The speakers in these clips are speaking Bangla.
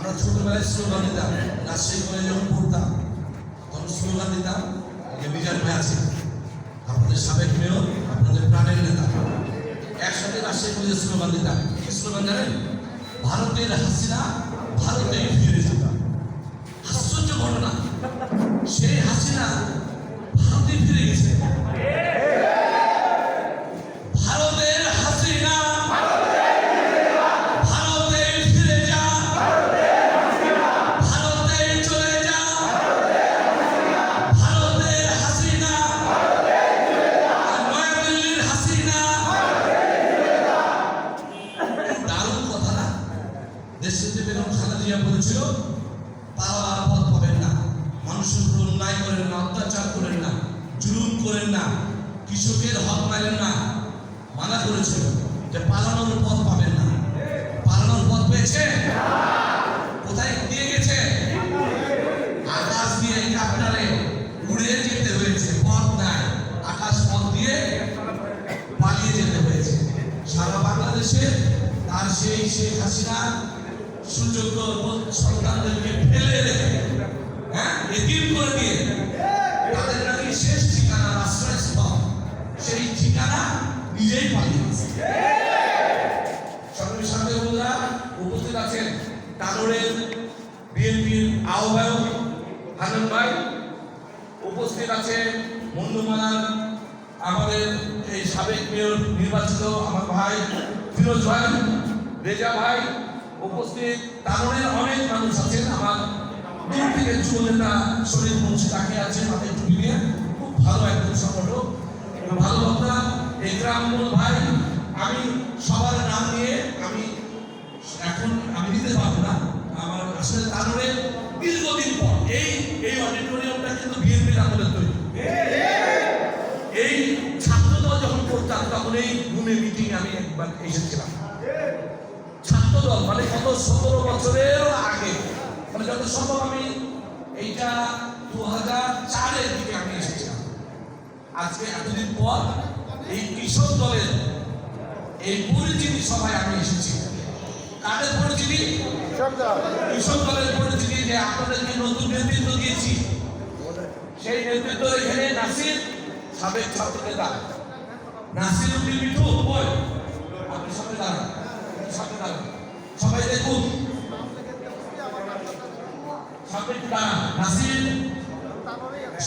আমরা ছোটবেলায় স্লোগান দিতাম, রাজশাহী কলেজে যখন পড়তাম তখন স্লোগান দিতাম যে মিজান ভাই আছে, আপনাদের সাবেক মেয়র, আপনাদের প্রাণের নেতা। একসাথে রাজশাহী কলেজে স্লোগান দিতাম। কি স্লোগান জানেন? ভারতের হাসিনা ভারতে ফিরে যেত। আশ্চর্য ঘটনা, সেই হাসিনা ভারতে ফিরে গেছে। ভারতের হাসিনা ভারতে ফিরে যা, ভারতে চলে যা, ভারতের হাসিনা নয়াদিল্লির হাসিনা। দারুণ কথা না? দেশের যে বেগম খালেদা জিয়া বলেছিল, পালাবার পথ পাবেন না, মানুষের উপর অন্যায় করেন না, অত্যাচার করেন না, জুলুম করেন না, কৃষকের হক মারেন না, মানা করেছিল যে পালানোর পথ পাবেন না। পালানোর পথ পেয়েছে? কোথায় দিয়ে গেছে? আকাশ দিয়ে কাপ্তারে উড়ে যেতে হয়েছে, পথ নাই, আকাশ পথ দিয়ে পালিয়ে যেতে হয়েছে। সারা বাংলাদেশে তার সেই শেখ হাসিনা সুযোগ্য সন্তানদেরকে ফেলে রেখে, এতিম করে দিয়ে তাদের নাকি শেষ ঠিকানা আশ্রয়স্থল, সেই ঠিকানা নিজেই পালিয়ে গেছে। সঙ্গে সঙ্গে বন্ধুরা উপস্থিত আছেন টাঙ্গরের বিএনপির আহ্বায়ক হান্নান ভাই, উপস্থিত আছে মন্ডুমালার আমাদের এই সাবেক মেয়র নির্বাচিত আমার ভাই ফিরোজ ভাই, রেজা ভাই, উপস্থিত টাঙ্গরের অনেক মানুষ আছেন। আমার দূর থেকে যুব নেতা শরীর মুন্সি তাকে আছে মাথায় টুপি নিয়ে, খুব ভালো একজন সংগঠক, ভালো বক্তা একরামুল ভাই। আমি সবার নাম নিয়ে এখন দিতে পারবো না। আমার আসলে তারপরে দীর্ঘদিন পর এই অডিটোরিয়ামটা কিন্তু বিএনপির আমলের তৈরি। এই ছাত্রদল যখন করতাম তখন এই রুমে মিটিং আমি একবার এসেছিলাম। ছাত্রদল মানে কত 17 বছরেরও আগে, মানে যত সম্ভব আমি এইটা 2004-এর দিকে আমি এসেছিলাম। আজকে এতদিন পর এই কৃষক দলের এই পরিচিতি সভায় আমি এসেছি। কাদের পরিচিতি? কৃষক দলের পরিচিতি, যে আপনাদেরকে নতুন নেতৃত্ব দিয়েছি। সেই নেতৃত্ব এখানে নাসির, সাবেক ছাত্র নেতা নাসির উদ্দিন মিঠু, আপনি সামনে দাঁড়ান, সামনে দাঁড়ান, সবাই দেখুন, সামনে দাঁড়ান। নাসির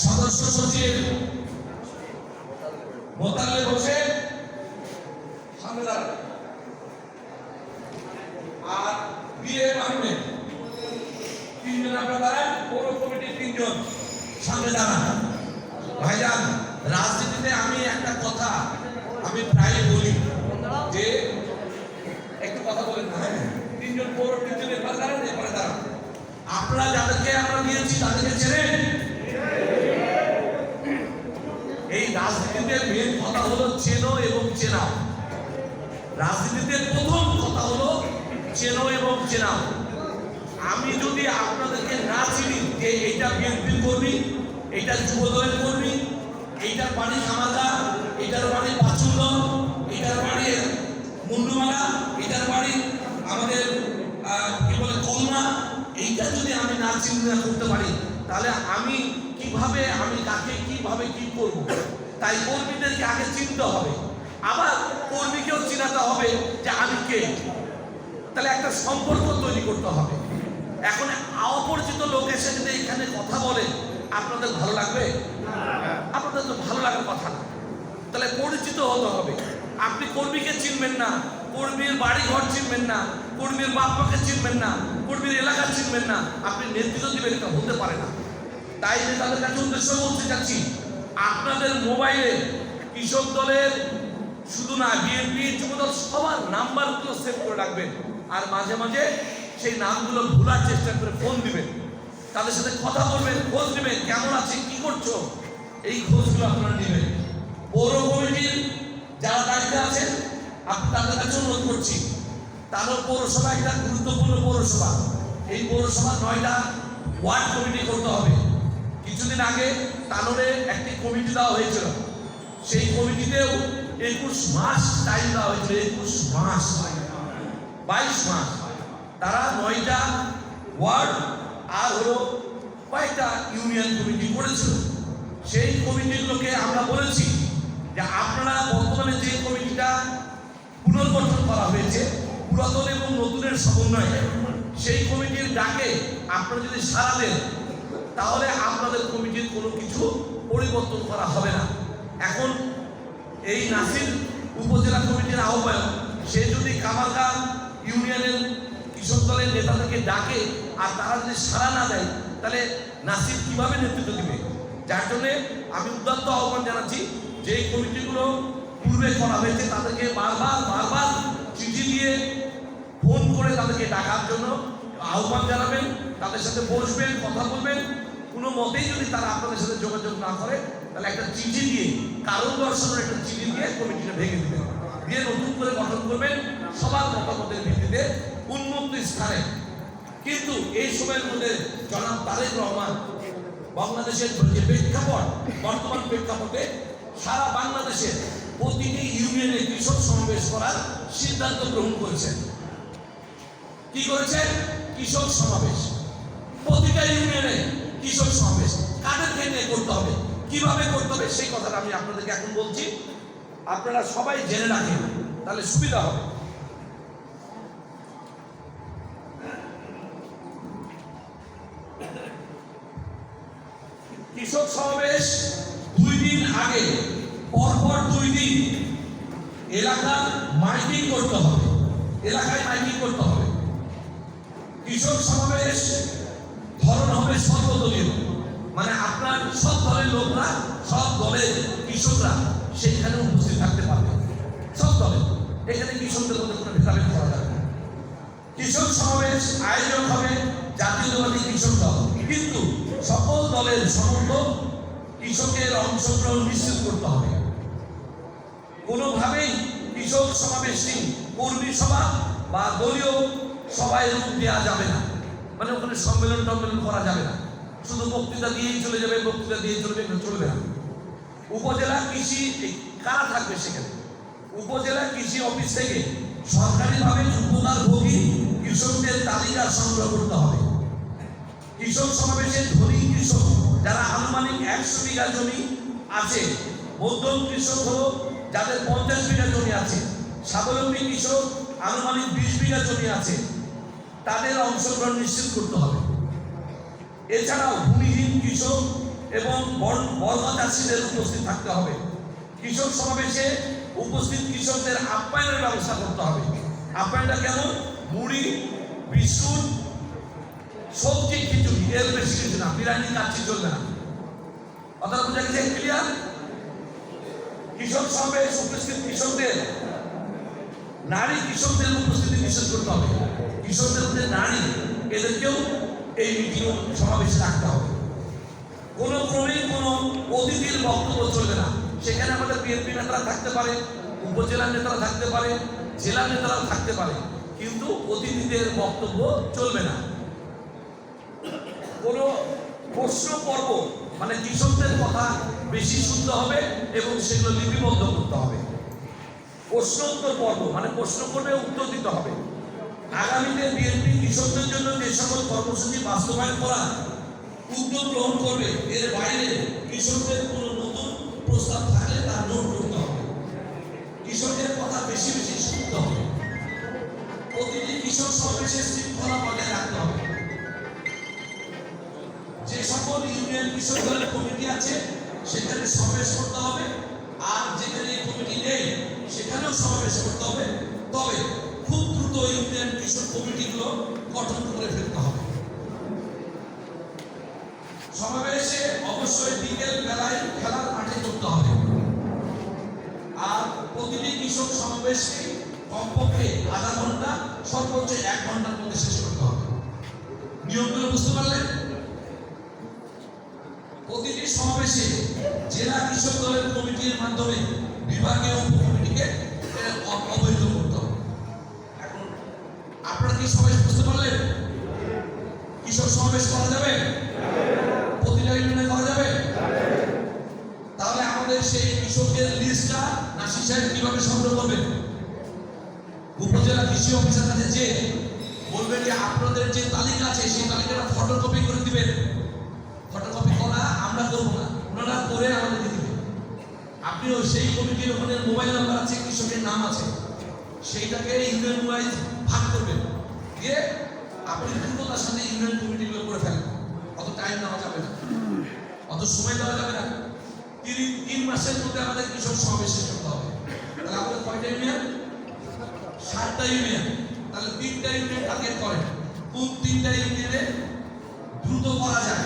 সদস্য সচিব মোতালেব হোসেন, সামনে দাঁড়ান। আর বিএম আহমেদ, 3 জন আপনারা দাঁড়ান। পৌর কমিটির 3 জন সামনে দাঁড়ান। ভাইজান, রাজনীতিতে আমি একটা কথা আমি প্রায় বলি যে একটু কথা বলেন না। 3 জন পৌর 3 জন এবার দাঁড়ান, এবারে দাঁড়ান। আপনারা যাদেরকে আমরা দিয়েছি তাদেরকে চেনেন? এই রাজনীতিতে মেন কথা হলো চেনো এবং চেনাও। রাজনীতিতে প্রথম কথা হলো চেনো এবং চেনাও। আমি যদি আপনাদেরকে না চিনি যে এইটা বিএনপির কর্মী, এইটা যুবদলের কর্মী, এইটার বাড়ি খামারদা, এইটার বাড়ি পাচুন্দ, এইটার বাড়ি মুন্ডুমালা, এইটার বাড়ি আমাদের কি বলে কলমা, এইটা যদি আমি না চিন্তা করতে পারি তাহলে আমি কিভাবে, আমি কাকে কিভাবে কি করব? তাই কর্মীদেরকে আগে চিনতে হবে, আবার কর্মীকেও চিনাতে হবে যে আমি কে। তাহলে একটা সম্পর্ক তৈরি করতে হবে। এখন অপরিচিত লোক এসে যদি এখানে কথা বলে আপনাদের ভালো লাগবে? আপনাদের তো ভালো লাগার কথা না। তাহলে পরিচিত হতে হবে। আপনি কর্মীকে চিনবেন না, কর্মীর বাড়ি ঘর চিনবেন না, কর্মীর বাপ মাকে চিনবেন না, কর্মীর এলাকা চিনবেন না, আপনি নেতৃত্ব দিবেন, এটা হতে পারে না। তাই তাদের কাছে উদ্দেশ্য বলতে চাচ্ছি, আপনাদের মোবাইলে কৃষক দলের শুধু না, বিএনপি যুবদল সবার নাম্বারগুলো সেভ করে রাখবেন। আর মাঝে মাঝে সেই নামগুলো ভোলার চেষ্টা করে ফোন দিবেন, তাদের সাথে কথা বলবেন, খোঁজ নেবেন, কেমন আছে, কি করছো, এই খোঁজগুলো আপনারা নেবেন। পৌর কমিটির যারা দায়িত্বে আছেন আপনি তাদের কাছে অনুরোধ করছি, তারও পৌরসভা একটা গুরুত্বপূর্ণ পৌরসভা। এই পৌরসভা 9টা ওয়ার্ড কমিটি করতে হবে। কিছুদিন আগে তানোরে একটি কমিটি দেওয়া হয়েছিল, সেই কমিটিতেও 21 মাস টাইম দেওয়া হয়েছিল। 21 মাস, 22 মাস তারা 9টা ওয়ার্ড আর হলো কয়েকটা ইউনিয়ন কমিটি করেছিল। সেই কমিটিগুলোকে আমরা বলেছি যে আপনারা বর্তমানে যে কমিটিটা পুনর্গঠন করা হয়েছে পুরাতন এবং নতুনের সমন্বয়ে, সেই কমিটির ডাকে আপনারা যদি সাড়া দেন তাহলে আপনাদের কমিটির কোনো কিছু পরিবর্তন করা হবে না। এখন এই নাসির উপজেলা কমিটির আহ্বায়ক সে যদি কামারগাঁও ইউনিয়নের কৃষক দলের নেতাদেরকে ডাকে আর তারা যদি সাড়া না দেয় তাহলে নাসির কিভাবে নেতৃত্ব দিবে? যার জন্য আমি উদাত্ত আহ্বান জানাচ্ছি যে এই কমিটিগুলো পূর্বে করা হয়েছে তাদেরকে বারবার চিঠি দিয়ে ফোন করে তাদেরকে ডাকার জন্য আহ্বান জানাবেন, তাদের সাথে বসবেন, কথা বলবেন। কোনো মতেই যদি তারা আপনাদের সাথে যোগাযোগ না করে তাহলে একটা চিঠি দিয়ে, কারণ দর্শনের একটা চিঠি দিয়ে কমিটিটা ভেঙে দিবেন, দিয়ে নতুন করে গঠন করবেন সবার মতামতের ভিত্তিতে উন্মুক্ত স্থানে। কিন্তু এই সময়ের মধ্যে জনাব তারেক রহমান বাংলাদেশের যে প্রেক্ষাপট, বর্তমান প্রেক্ষাপটে সারা বাংলাদেশের প্রতিটি ইউনিয়নে কৃষক সমাবেশ করার সিদ্ধান্ত গ্রহণ করেছেন। কি করেছেন? কৃষক সমাবেশ। প্রতিটা ইউনিয়নে কৃষক সমাবেশ কাদেরকে নিয়ে করতে হবে, কিভাবে করতে হবে সেই কথাটা আমি আপনাদেরকে এখন বলছি। আপনারা সবাই জেনে রাখেন, তাহলে সুবিধা হবে। কৃষক সমাবেশ 2 দিন আগে পরপর 2 দিন এলাকার মাইকিং করতে হবে, এলাকায় মাইকিং করতে হবে। কৃষক সমাবেশ ধরন হবে সর্বদলীয়, মানে আপনার সব দলের লোকরা, সব দলের কৃষকরা সেখানে উপস্থিত থাকতে পারবে, সব দলের। এখানে কৃষকদের মধ্যে কোনো ভেদাভেদ করা যাবে না। কৃষক সমাবেশ আয়োজক হবে জাতীয়তাবাদী কৃষক দল, কিন্তু সকল দলের সমর্থক কৃষকের অংশগ্রহণ নিশ্চিত করতে হবে। কোনোভাবেই কৃষক সমাবেশটি কর্মী সভা বা দলীয় সভায় রূপ দেওয়া যাবে না, মানে ওখানে সম্মেলন করা যাবে না, শুধু বক্তৃতা দিয়েই চলে যাবে, বক্তৃতা দিয়ে চলবে না। উপজেলা কৃষি কারা থাকবে সেখানে? উপজেলা কৃষি অফিস থেকে সরকারিভাবে উপকারভোগী কৃষকদের তালিকা সংগ্রহ করতে হবে। কৃষক সমাবেশে ধনী কৃষক যারা আনুমানিক 100 বিঘা জমি আছে, মধ্যম কৃষক হলো যাদের 50 বিঘা জমি আছে, স্বাবলম্বী কৃষক আনুমানিক 20 বিঘা জমি আছে, তাদের অংশগ্রহণ নিশ্চিত করতে হবে। এছাড়াও ভূমিহীন কৃষক এবং বর্গা চাষিদের উপস্থিত থাকতে হবে। কৃষক সমাবেশে উপস্থিত কৃষকদের আপ্যায়নের ব্যবস্থা করতে হবে। আপ্যায়নটা কেমন? মুড়ি, বিস্কুট, সবজি, খিচুড়ি, এর বেশি কিছু না। বিরিয়ানি কাচ্ছি চলবে না। কথা বোঝা গেছে? ক্লিয়ার? কৃষক সমাবেশ উপস্থিত কৃষকদের, নারী কৃষকদের উপস্থিতি নিশ্চিত করতে হবে। কৃষকদের মধ্যে নারী, এদেরকেও এই মিটিং সমাবেশে রাখতে হবে। কোনো ক্রমেই কোনো অতিথির বক্তব্য চলবে না। সেখানে আমাদের বিএনপি নেতারা থাকতে পারে, উপজেলার নেতারা থাকতে পারে, জেলা নেতারা থাকতে পারে, কিন্তু অতিথিদের বক্তব্য চলবে না। কোনো প্রশ্ন পর্ব, মানে কৃষকদের কথা বেশি শুনতে হবে এবং সেগুলো লিপিবদ্ধ করতে হবে। প্রশ্নোত্তর পর্ব, মানে প্রশ্ন করবে, উত্তর দিতে হবে। আগামীতে বিএনপি কৃষকদের জন্য যে সকল কর্মসূচি বাস্তবায়ন করা উদ্যোগ গ্রহণ করবে, এর বাইরে কৃষকদের কোনো নতুন প্রস্তাব থাকলে তা নোট করতে হবে। কৃষকের কথা বেশি বেশি শুনতে হবে। প্রতিটি কৃষক সমাবেশের শৃঙ্খলা বজায় রাখতে হবে। যে সকল ইউনিয়ন কৃষক দলের কমিটি আছে সেখানে সমাবেশ করতে হবে, আর যেখানে কমিটি নেই সেখানেও সমাবেশ করতে হবে। তবে খুব দ্রুত ইউনিয়ন কৃষক কমিটিগুলো গঠন করে ফেলতে হবে। সমাবেশে অবশ্যই বিকেল বেলায় খেলার মাঠে করতে হবে। আর প্রতিটি কৃষক সমাবেশকে কমপক্ষে আধা ঘন্টা, সর্বোচ্চ 1 ঘন্টার মধ্যে শেষ করতে হবে। নিয়মগুলো বুঝতে পারলেন? প্রতিটি সমাবেশে জেলা কৃষক দলের কমিটির মাধ্যমে বিভাগীয় উপকমিটিকে অবহিত করতে হবে। এখন আপনারা কি সবাই বুঝতে পারলেন? কৃষক সমাবেশ করা যাবে, প্রতিটা ইউনিয়নে করা যাবে। তাহলে আমাদের সেই কৃষকের লিস্টটা নাসির সাহেব কিভাবে সংগ্রহ করবেন? উপজেলা কৃষি অফিসের কাছে যে বলবেন যে আপনাদের যে তালিকা আছে সেই তালিকাটা ফটোকপি করে দিবেন। ফটোকপি করা আমরা করব না, ওনারা করে আমাদেরকে দিবেন। আপনিও সেই কমিটির ওখানে মোবাইল নাম্বার আছে, কৃষকের নাম আছে, সেইটাকে ইউনিয়ন ওয়াইজ ভাগ করবেন, দিয়ে আপনি দ্রুততার সাথে ইউনিয়ন কমিটিগুলো করে ফেলেন। অত টাইম নেওয়া যাবে না, অত সময় দেওয়া যাবে না। 3 মাসের মধ্যে আমাদের কৃষক সমাবেশ শেষ করতে হবে। তাহলে আমাদের কয়টা ইউনিয়ন? 7টা ইউনিয়ন। তাহলে 3টা ইউনিয়ন টার্গেট করেন, কোন 3টা ইউনিয়নে দ্রুত করা যায়।